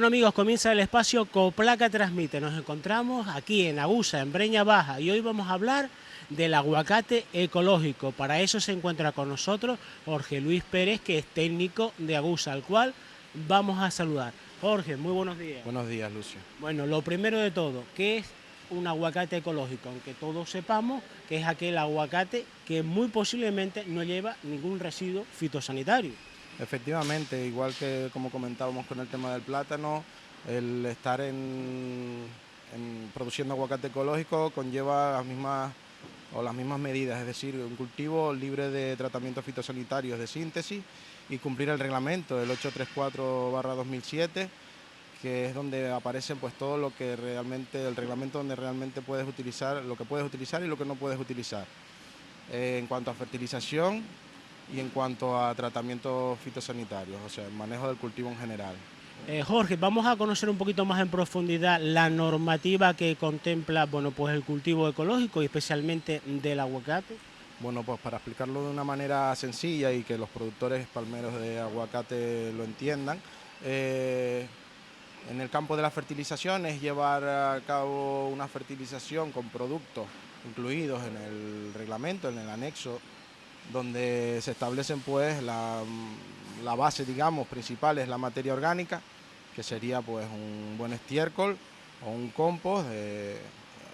amigos, comienza el espacio Coplaca Transmite. Nos encontramos aquí en Agusa, en Breña Baja, y hoy vamos a hablar del aguacate ecológico. Para eso se encuentra con nosotros Jorge Luis Pérez, que es técnico de Agusa, al cual vamos a saludar. Jorge, muy buenos días. Buenos días, Lucio. Bueno, lo primero de todo, ¿qué es un aguacate ecológico? Aunque todos sepamos que es aquel aguacate que muy posiblemente no lleva ningún residuo fitosanitario. Efectivamente, igual que como comentábamos con el tema del plátano, el estar produciendo aguacate ecológico conlleva las mismas medidas, es decir, un cultivo libre de tratamientos fitosanitarios de síntesis y cumplir el reglamento, el 834/2007, que es donde aparecen pues todo lo que realmente, el reglamento donde realmente puedes utilizar, lo que puedes utilizar y lo que no puedes utilizar. En cuanto a fertilización y en cuanto a tratamientos fitosanitarios, o sea, el manejo del cultivo en general. Jorge, vamos a conocer un poquito más en profundidad la normativa que contempla, bueno, pues el cultivo ecológico y especialmente del aguacate. Bueno, pues para explicarlo de una manera sencilla y que los productores palmeros de aguacate lo entiendan, en el campo de la fertilización es llevar a cabo una fertilización con productos incluidos en el reglamento, en el anexo, donde se establecen pues la base, digamos, principal es la materia orgánica, que sería pues un buen estiércol o un compost,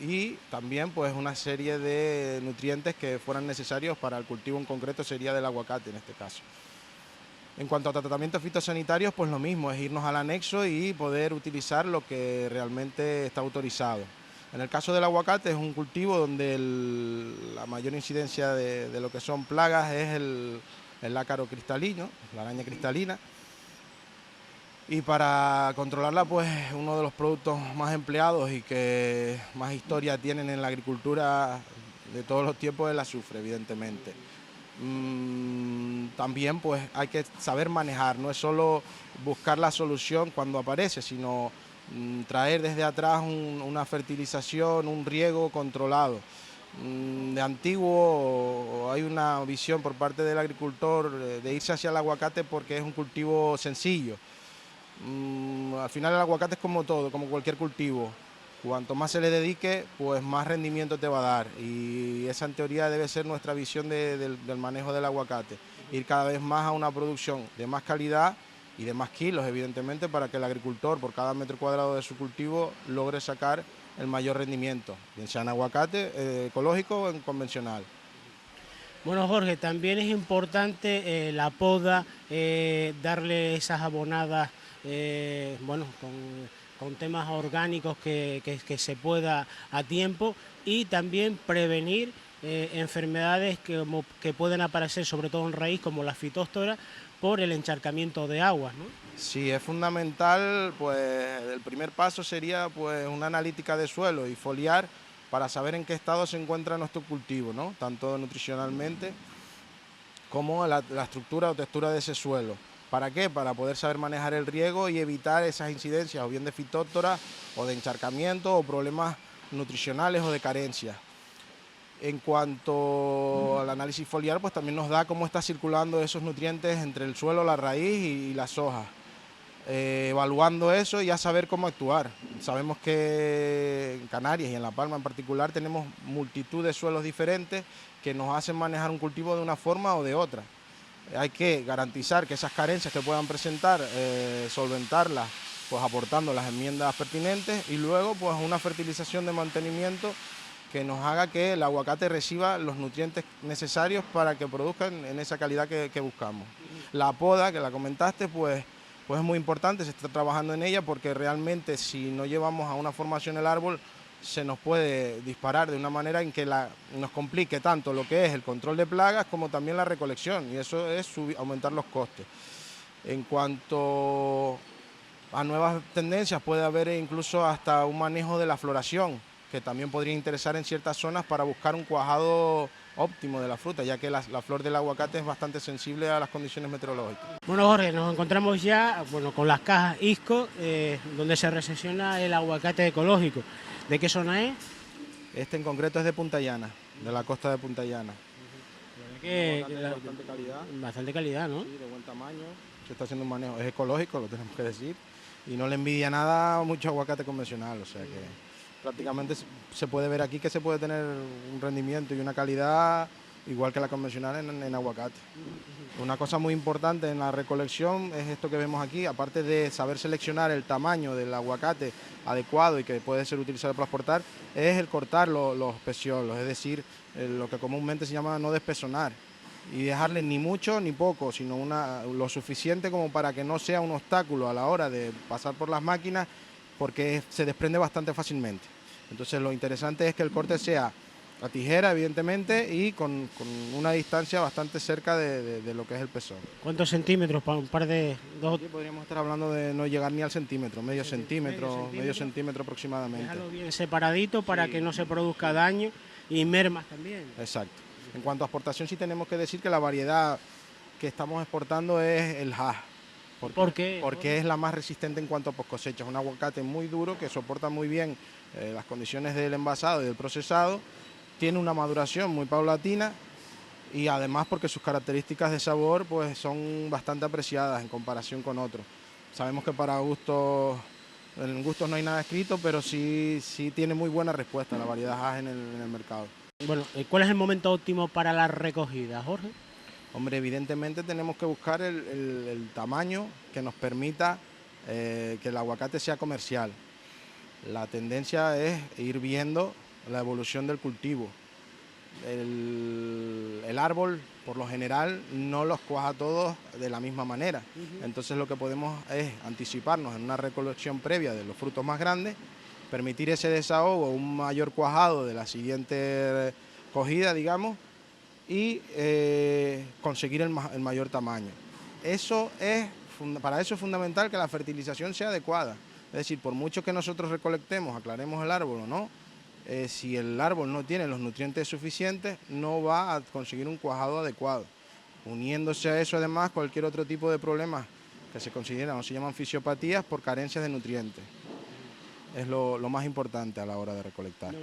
y también pues una serie de nutrientes que fueran necesarios para el cultivo en concreto, sería del aguacate en este caso. En cuanto a tratamientos fitosanitarios, pues lo mismo, es irnos al anexo y poder utilizar lo que realmente está autorizado. En el caso del aguacate es un cultivo donde la mayor incidencia de lo que son plagas es el ácaro cristalino, la araña cristalina. Y para controlarla, pues uno de los productos más empleados y que más historia tienen en la agricultura de todos los tiempos es el azufre, evidentemente. También pues hay que saber manejar, no es solo buscar la solución cuando aparece, sino traer desde atrás una fertilización, un riego controlado. De antiguo hay una visión por parte del agricultor de irse hacia el aguacate porque es un cultivo sencillo. Al final el aguacate es como todo, como cualquier cultivo. Cuanto más se le dedique, pues más rendimiento te va a dar. Y esa en teoría debe ser nuestra visión del manejo del aguacate. Ir cada vez más a una producción de más calidad y de más kilos, evidentemente, para que el agricultor por cada metro cuadrado de su cultivo logre sacar el mayor rendimiento, bien sea en aguacate ecológico o en convencional. Bueno, Jorge, también es importante la poda, darle esas abonadas, bueno, con temas orgánicos que se pueda a tiempo, y también prevenir enfermedades que pueden aparecer sobre todo en raíz, como la fitóstora, por el encharcamiento de aguas, ¿no? Sí, es fundamental, pues el primer paso sería pues una analítica de suelo y foliar para saber en qué estado se encuentra nuestro cultivo, ¿no? Tanto nutricionalmente como la estructura o textura de ese suelo. ¿Para qué? Para poder saber manejar el riego y evitar esas incidencias o bien de fitóptora o de encharcamiento o problemas nutricionales o de carencia. En cuanto al análisis foliar, pues también nos da cómo está circulando esos nutrientes entre el suelo, la raíz y las hojas. Evaluando eso, ya saber cómo actuar. Sabemos que en Canarias y en La Palma en particular tenemos multitud de suelos diferentes que nos hacen manejar un cultivo de una forma o de otra. Hay que garantizar que esas carencias que puedan presentar, solventarlas, pues aportando las enmiendas pertinentes, y luego pues una fertilización de mantenimiento que nos haga que el aguacate reciba los nutrientes necesarios para que produzcan en esa calidad que buscamos. La poda, que la comentaste, pues es muy importante, se está trabajando en ella, porque realmente si no llevamos a una formación el árbol, se nos puede disparar de una manera en que nos complique tanto lo que es el control de plagas como también la recolección, y eso es aumentar los costes. En cuanto a nuevas tendencias, puede haber incluso hasta un manejo de la floración, que también podría interesar en ciertas zonas para buscar un cuajado óptimo de la fruta, ya que la flor del aguacate es bastante sensible a las condiciones meteorológicas. Bueno, Jorge, nos encontramos ya, bueno, con las cajas ISCO, donde se recepciona el aguacate ecológico. ¿De qué zona es? Este en concreto es de Punta Llana, de la costa de Punta Llana. Que, De bastante calidad. bastante calidad, ¿no? Sí, de buen tamaño. Se está haciendo un manejo, es ecológico, lo tenemos que decir. y no le envidia nada mucho aguacate convencional, o sea que prácticamente se puede ver aquí que se puede tener un rendimiento y una calidad igual que la convencional en aguacate. Una cosa muy importante en la recolección es esto que vemos aquí, aparte de saber seleccionar el tamaño del aguacate adecuado y que puede ser utilizado para exportar, es el cortar los peciolos, es decir, lo que comúnmente se llama no despezonar y dejarle ni mucho ni poco, sino lo suficiente como para que no sea un obstáculo a la hora de pasar por las máquinas, porque se desprende bastante fácilmente. Entonces lo interesante es que el corte sea a tijera, evidentemente, y con una distancia bastante cerca de lo que es el pezón. ¿Cuántos centímetros para un par de dos? Aquí podríamos estar hablando de no llegar ni al centímetro, medio centímetro aproximadamente. Dejarlo bien separadito para que no se produzca daño y mermas también. Exacto. En cuanto a exportación, sí tenemos que decir que la variedad que estamos exportando es el Hass. ¿Por qué? Porque es la más resistente en cuanto a post cosecha. Es un aguacate muy duro que soporta muy bien las condiciones del envasado y del procesado. Tiene una maduración muy paulatina y además porque sus características de sabor pues son bastante apreciadas en comparación con otros. Sabemos que para en gustos no hay nada escrito, pero sí tiene muy buena respuesta la variedad Hass en el mercado. Bueno, ¿cuál es el momento óptimo para la recogida, Jorge? Hombre, evidentemente tenemos que buscar el tamaño que nos permita que el aguacate sea comercial. La tendencia es ir viendo la evolución del cultivo. El árbol, por lo general, no los cuaja todos de la misma manera. Entonces lo que podemos es anticiparnos en una recolección previa de los frutos más grandes, permitir ese desahogo, un mayor cuajado de la siguiente cogida, digamos, y conseguir el mayor tamaño. Para eso es fundamental que la fertilización sea adecuada. Es decir, por mucho que nosotros recolectemos, aclaremos el árbol o no, si el árbol no tiene los nutrientes suficientes, no va a conseguir un cuajado adecuado. Uniéndose a eso, además, cualquier otro tipo de problemas que se consideran o se llaman fisiopatías por carencias de nutrientes. Es lo más importante a la hora de recolectar.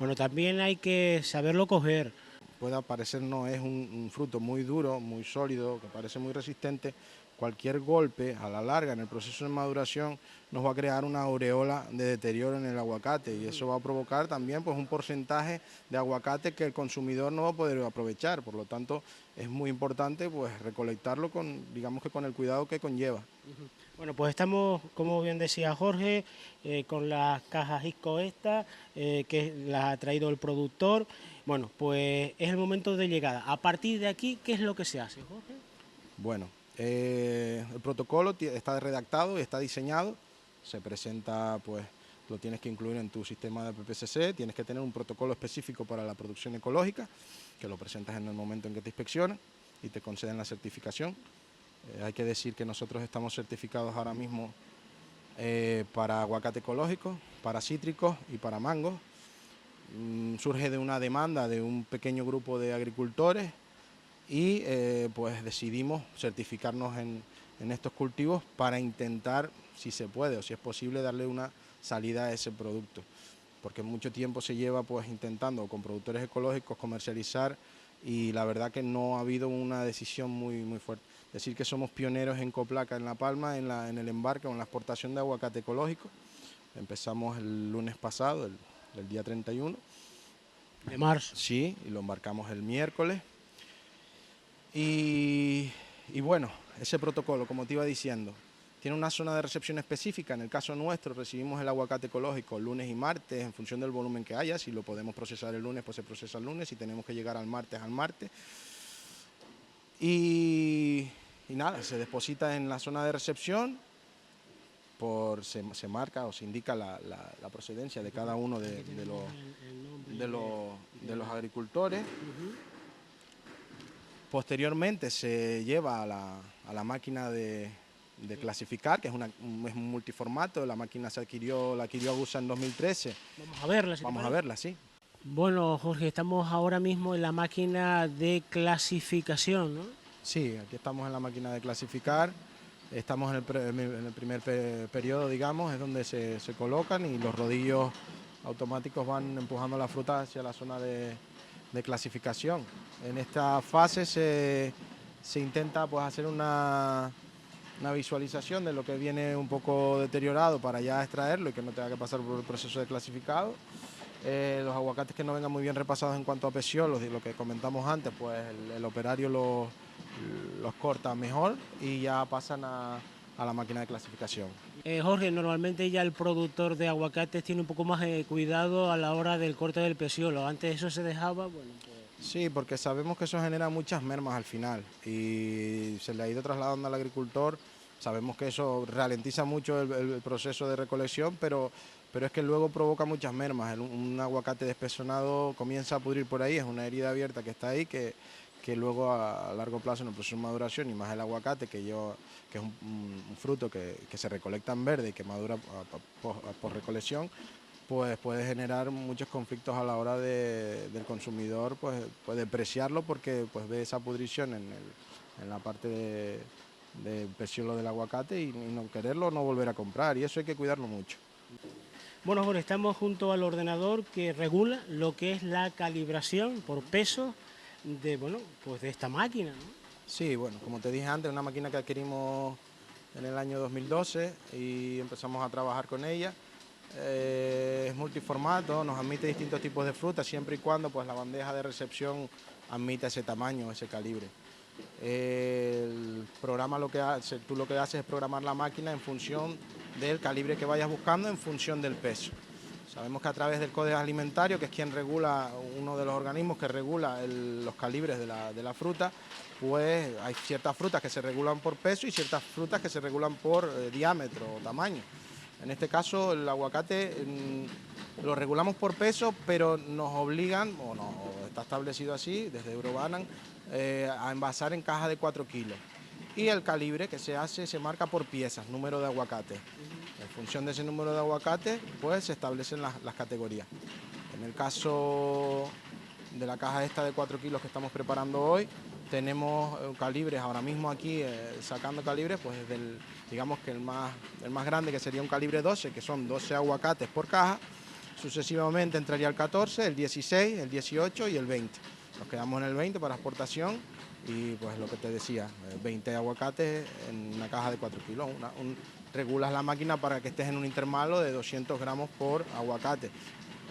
Bueno, también hay que saberlo coger. Puede parecernos es un fruto muy duro, muy sólido, que parece muy resistente. Cualquier golpe a la larga en el proceso de maduración nos va a crear una aureola de deterioro en el aguacate y eso va a provocar también pues un porcentaje de aguacate que el consumidor no va a poder aprovechar. Por lo tanto, es muy importante pues recolectarlo digamos que con el cuidado que conlleva. Bueno, pues estamos, como bien decía Jorge, con las cajas ISCO esta, que las ha traído el productor. Bueno, pues es el momento de llegada. A partir de aquí, ¿qué es lo que se hace, Jorge? Bueno, el protocolo está redactado y está diseñado. Se presenta, pues, lo tienes que incluir en tu sistema de PPCC. Tienes que tener un protocolo específico para la producción ecológica, que lo presentas en el momento en que te inspeccionan y te conceden la certificación. Hay que decir que nosotros estamos certificados ahora mismo para aguacate ecológico, para cítricos y para mangos. Surge de una demanda de un pequeño grupo de agricultores y pues decidimos certificarnos en estos cultivos para intentar, si se puede o si es posible, darle una salida a ese producto. Porque mucho tiempo se lleva pues intentando con productores ecológicos comercializar y la verdad que no ha habido una decisión muy fuerte. Decir que somos pioneros en Coplaca, en La Palma, en el embarque o en la exportación de aguacate ecológico. Empezamos el lunes pasado, el día 31. De marzo. Sí, y lo embarcamos el miércoles. Y bueno, ese protocolo, como te iba diciendo, tiene una zona de recepción específica. En el caso nuestro recibimos el aguacate ecológico lunes y martes en función del volumen que haya. Si lo podemos procesar el lunes, pues se procesa el lunes. Si tenemos que llegar al martes, al martes. Y nada, se deposita en la zona de recepción, se marca o se indica la procedencia de cada uno de los agricultores. Posteriormente se lleva a la máquina de clasificar, que es un multiformato. La máquina la adquirió Agusa en 2013. Vamos a verla, Vamos a verla, sí. Bueno, Jorge, estamos ahora mismo en la máquina de clasificación, ¿no? Sí, aquí estamos en la máquina de clasificar. Estamos en el primer periodo, digamos, es donde se colocan y los rodillos automáticos van empujando la fruta hacia la zona de clasificación. En esta fase se intenta pues hacer una una visualización de lo que viene un poco deteriorado para ya extraerlo y que no tenga que pasar por el proceso de clasificado. Los aguacates que no vengan muy bien repasados en cuanto a peciolos, y lo que comentamos antes, pues el operario los corta mejor y ya pasan a la máquina de clasificación. Jorge, normalmente ya el productor de aguacates tiene un poco más de cuidado a la hora del corte del peciolo. Antes eso se dejaba, bueno, pues... Sí, porque sabemos que eso genera muchas mermas al final y se le ha ido trasladando al agricultor. Sabemos que eso ralentiza mucho el proceso de recolección, pero es que luego provoca muchas mermas. Un aguacate despezonado comienza a pudrir por ahí, es una herida abierta que está ahí, que luego a largo plazo en el proceso de maduración, y más el aguacate, que es un fruto que se recolecta en verde y que madura por recolección, pues puede generar muchos conflictos a la hora del consumidor, pues depreciarlo porque pues ve esa pudrición en la parte del peciolo del aguacate y no quererlo, no volver a comprar, y eso hay que cuidarlo mucho. Bueno, Jorge, estamos junto al ordenador que regula lo que es la calibración por peso de, bueno, pues de esta máquina, ¿no? Sí, bueno, como te dije antes, una máquina que adquirimos en el año 2012 y empezamos a trabajar con ella. Es multiformato, nos admite distintos tipos de frutas, siempre y cuando pues, la bandeja de recepción admita ese tamaño, ese calibre. El programa tú lo que haces es programar la máquina en función del calibre que vayas buscando, en función del peso. Sabemos que a través del Código Alimentario, que es quien regula, uno de los organismos que regula los calibres de la fruta, pues hay ciertas frutas que se regulan por peso y ciertas frutas que se regulan por diámetro o tamaño. En este caso, el aguacate lo regulamos por peso, pero nos obligan, o está establecido así, desde Eurobanan, a envasar en caja de 4 kilos. Y el calibre que se hace se marca por piezas, número de aguacate. En función de ese número de aguacate, pues se establecen las categorías. En el caso de la caja esta de 4 kilos que estamos preparando hoy, tenemos calibres ahora mismo aquí, sacando calibres, pues digamos que el más grande, que sería un calibre 12, que son 12 aguacates por caja. Sucesivamente entraría el 14, el 16, el 18 y el 20. Nos quedamos en el 20 para exportación y pues lo que te decía, 20 aguacates en una caja de 4 kilos. Regulas la máquina para que estés en un intervalo de 200 gramos por aguacate.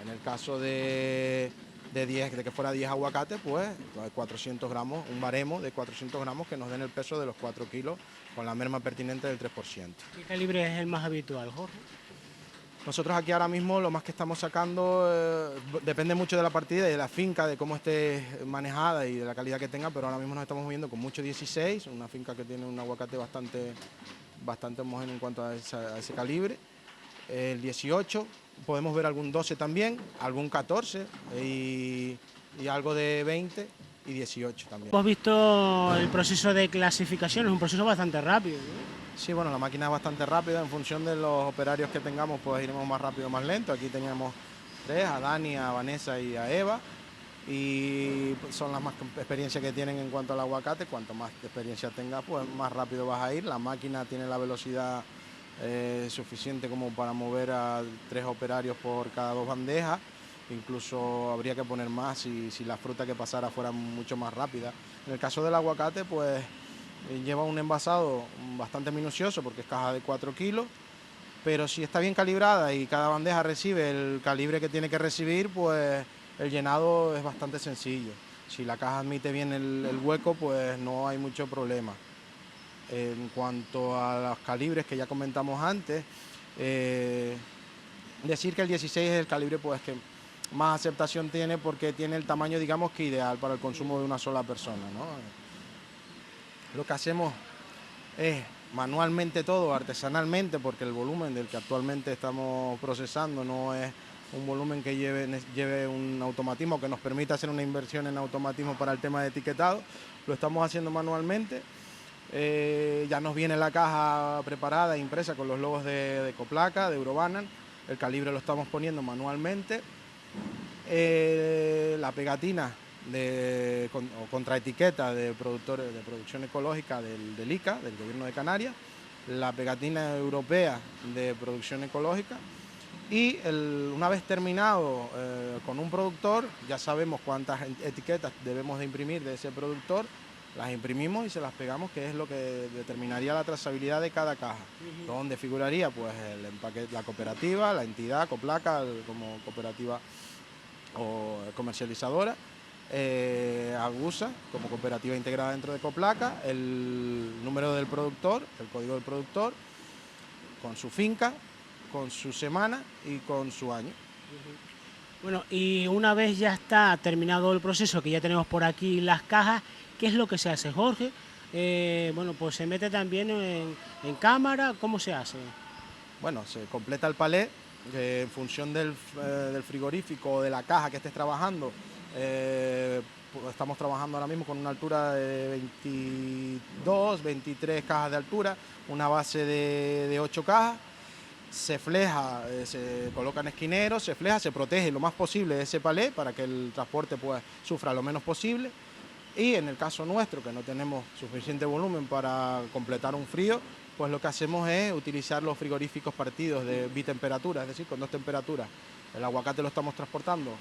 En el caso de que fuera 10 aguacates, pues 400 gramos, un baremo de 400 gramos que nos den el peso de los 4 kilos con la merma pertinente del 3%. ¿Qué calibre es el más habitual, Jorge? Nosotros aquí ahora mismo lo más que estamos sacando depende mucho de la partida y de la finca, de cómo esté manejada y de la calidad que tenga, pero ahora mismo nos estamos moviendo con mucho 16, una finca que tiene un aguacate bastante homogéneo en cuanto a ese calibre. El 18, podemos ver algún 12 también, algún 14 y algo de 20 y 18 también. Hemos visto el proceso de clasificación, es un proceso bastante rápido, ¿no? Sí, bueno, la máquina es bastante rápida, en función de los operarios que tengamos, pues iremos más rápido o más lento. Aquí teníamos 3, a Dani, a Vanessa y a Eva, y son las más experiencias que tienen en cuanto al aguacate. Cuanto más experiencia tengas, pues más rápido vas a ir. La máquina tiene la velocidad suficiente como para mover a 3 operarios por cada 2 bandejas. Incluso habría que poner más si la fruta que pasara fuera mucho más rápida. En el caso del aguacate, pues lleva un envasado bastante minucioso porque es caja de 4 kilos, pero si está bien calibrada y cada bandeja recibe el calibre que tiene que recibir, pues el llenado es bastante sencillo. Si la caja admite bien el hueco, pues no hay mucho problema. En cuanto a los calibres que ya comentamos antes, decir que el 16 es el calibre pues que más aceptación tiene, porque tiene el tamaño, digamos, que ideal para el consumo de una sola persona, ¿no? Lo que hacemos es manualmente todo, artesanalmente, porque el volumen del que actualmente estamos procesando no es un volumen que lleve un automatismo, que nos permita hacer una inversión en automatismo para el tema de etiquetado. Lo estamos haciendo manualmente. Ya nos viene la caja preparada e impresa con los logos de Ecoplaca, de Eurobanan. El calibre lo estamos poniendo manualmente. La pegatina o contraetiqueta de productores de producción ecológica del ICA, del Gobierno de Canarias, la pegatina europea de producción ecológica, y una vez terminado con un productor, ya sabemos cuántas etiquetas debemos de imprimir de ese productor, las imprimimos y se las pegamos, que es lo que determinaría la trazabilidad de cada caja, donde figuraría pues el empaque, la cooperativa, la entidad, Coplaca, como cooperativa o comercializadora, Agusa como cooperativa integrada dentro de Coplaca, el número del productor, el código del productor, con su finca, con su semana y con su año. Bueno, y una vez ya está terminado el proceso, que ya tenemos por aquí las cajas, ¿qué es lo que se hace, Jorge? Bueno, pues se mete también en cámara, ¿cómo se hace? Bueno, se completa el palé en función del frigorífico o de la caja que estés trabajando. Pues estamos trabajando ahora mismo con una altura de 22, 23 cajas de altura, una base de 8 cajas. Se fleja, se colocan esquineros, se fleja, se protege lo más posible ese palé para que el transporte pues sufra lo menos posible. Y en el caso nuestro, que no tenemos suficiente volumen para completar un frío, pues lo que hacemos es utilizar los frigoríficos partidos de bitemperatura, es decir, con 2 temperaturas. El aguacate lo estamos transportando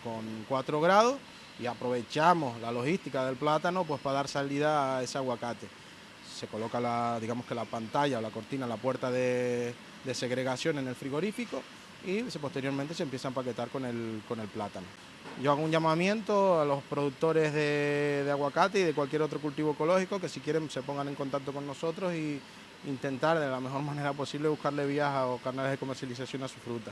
con 4 grados y aprovechamos la logística del plátano pues para dar salida a ese aguacate. Se coloca digamos que la pantalla o la cortina, la puerta de segregación en el frigorífico y posteriormente se empieza a empaquetar con el plátano. Yo hago un llamamiento a los productores de aguacate y de cualquier otro cultivo ecológico que si quieren se pongan en contacto con nosotros y intentar de la mejor manera posible buscarle vías o canales de comercialización a su fruta.